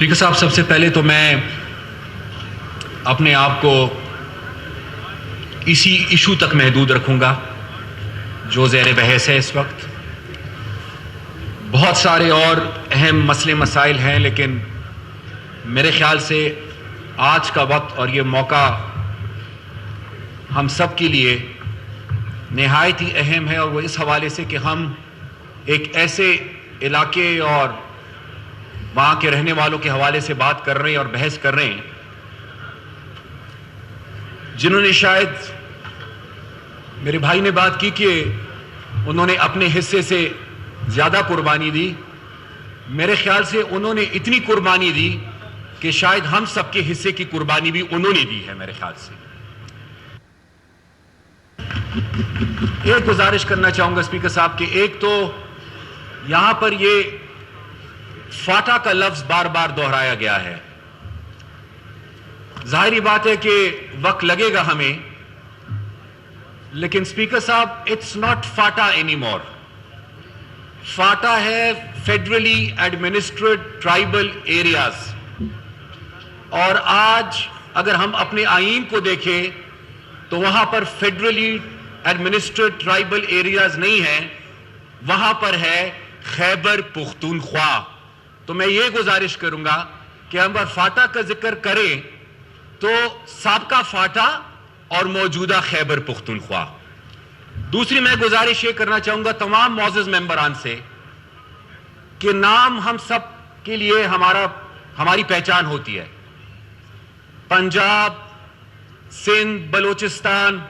Speaker साहब, सबसे पहले तो मैं अपने आप को इसी इशू तक महदूद रखूंगा जो ज़ेर बहस है इस वक्त। बहुत सारे और अहम मसले मसाइल हैं, लेकिन मेरे ख्याल से आज का वक्त और ये मौका हम सब के लिए निहायत ही अहम है, और वो इस हवाले से कि हम एक ऐसे इलाके और वहाँ के रहने वालों के हवाले से बात कर रहे हैं और बहस कर रहे हैं जिन्होंने, शायद मेरे भाई ने बात की कि उन्होंने अपने हिस्से से ज़्यादा कुर्बानी दी। मेरे ख्याल से उन्होंने इतनी कुर्बानी दी कि शायद हम सबके हिस्से की कुर्बानी भी उन्होंने दी है। मेरे ख्याल से एक गुजारिश करना चाहूंगा स्पीकर साहब कि एक तो यहां पर ये फाटा का लफ्ज बार बार दोहराया गया है। जाहिर बात है कि वक्त लगेगा हमें, लेकिन स्पीकर साहब, it's not FATA any more. FATA है फेडरली एडमिनिस्ट्रेटेड ट्राइबल एरियाज, और आज अगर हम अपने आईन को देखें तो वहां पर फेडरली एडमिनिस्ट्रेटेड ट्राइबल एरियाज नहीं है, वहां पर है खैबर पुख्तूनख्वा। तो मैं ये गुजारिश करूंगा कि हम फाटा का जिक्र करें तो साबका फाटा और मौजूदा खैबर पुख्तूनख्वा। दूसरी मैं गुजारिश ये करना चाहूंगा तमाम मौजूद मेंबरान से कि नाम हम सब के लिए हमारी पहचान होती है। पंजाब, सिंध, बलूचिस्तान,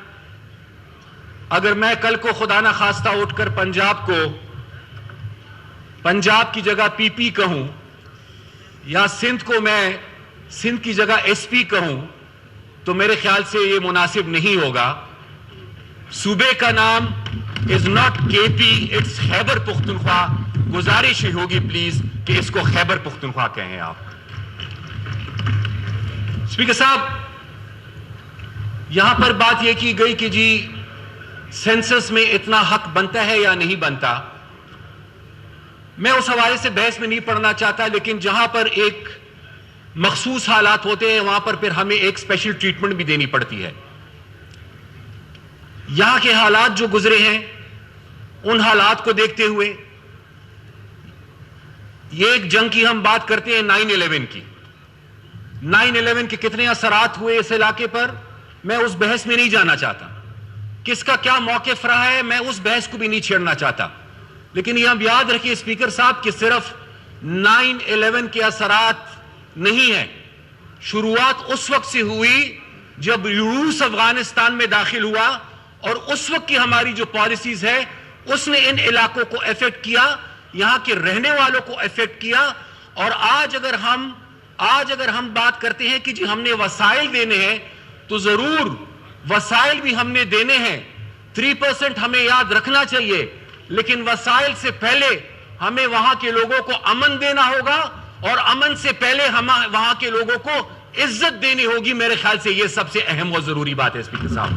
अगर मैं कल को खुदा ना खास्ता उठकर पंजाब की जगह पीपी कहूं, या सिंध को मैं सिंध की जगह एसपी कहूं, तो मेरे ख्याल से यह मुनासिब नहीं होगा। सूबे का नाम is not KP, it's Khyber Pakhtunkhwa. गुजारिश ही होगी प्लीज कि इसको खैबर पुख्तूनख्वा कहें आप। स्पीकर साहब, यहां पर बात यह की गई कि जी सेंसस में इतना हक बनता है या नहीं बनता। मैं उस हवाले से बहस में नहीं पढ़ना चाहता, लेकिन जहां पर एक मखसूस हालात होते हैं वहां पर फिर हमें एक स्पेशल ट्रीटमेंट भी देनी पड़ती है। यहां के हालात जो गुजरे हैं, उन हालात को देखते हुए, ये एक जंग की हम बात करते हैं 9/11 की। 9/11 के कितने असरात हुए इस इलाके पर, मैं उस बहस में नहीं जाना चाहता। किसका क्या मौक़िफ़ रहा है, मैं उस बहस को भी नहीं छेड़ना चाहता। लेकिन यह हम याद रखिए स्पीकर साहब कि सिर्फ 9/11 के असरात नहीं है। शुरुआत उस वक्त से हुई जब रूस अफगानिस्तान में दाखिल हुआ, और उस वक्त की हमारी जो पॉलिसीज है उसने इन इलाकों को अफेक्ट किया, यहां के रहने वालों को अफेक्ट किया। और आज अगर हम बात करते हैं कि जी हमने वसाइल देने हैं, तो जरूर वसाइल भी हमने देने हैं। 3% हमें याद रखना चाहिए, लेकिन वसाइल से पहले हमें वहां के लोगों को अमन देना होगा, और अमन से पहले हम वहां के लोगों को इज्जत देनी होगी। मेरे ख्याल से यह सबसे अहम और जरूरी बात है स्पीकर साहब।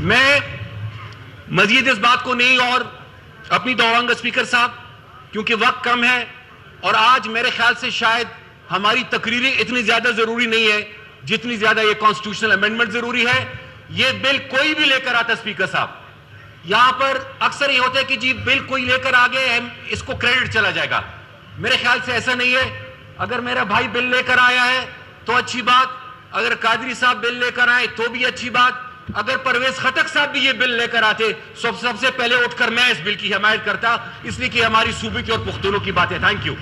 मैं मजीद इस बात को नहीं और अपनी दोहराऊंगा स्पीकर साहब, क्योंकि वक्त कम है, और आज मेरे ख्याल से शायद हमारी तकरीरें इतनी ज्यादा जरूरी नहीं है जितनी ज्यादा ये कॉन्स्टिट्यूशनल अमेंडमेंट जरूरी है। ये बिल कोई भी लेकर आता स्पीकर साहब, यहां पर अक्सर ये होता है कि जी बिल कोई लेकर आ गए, इसको क्रेडिट चला जाएगा। मेरे ख्याल से ऐसा नहीं है। अगर मेरा भाई बिल लेकर आया है तो अच्छी बात, अगर कादरी साहब बिल लेकर आए तो भी अच्छी बात, अगर परवेज खटक साहब भी ये बिल लेकर आते सबसे पहले उठकर मैं इस बिल की हिमायत करता, इसलिए कि हमारी सूबे की और पुख्तूनों की बात है। Thank you.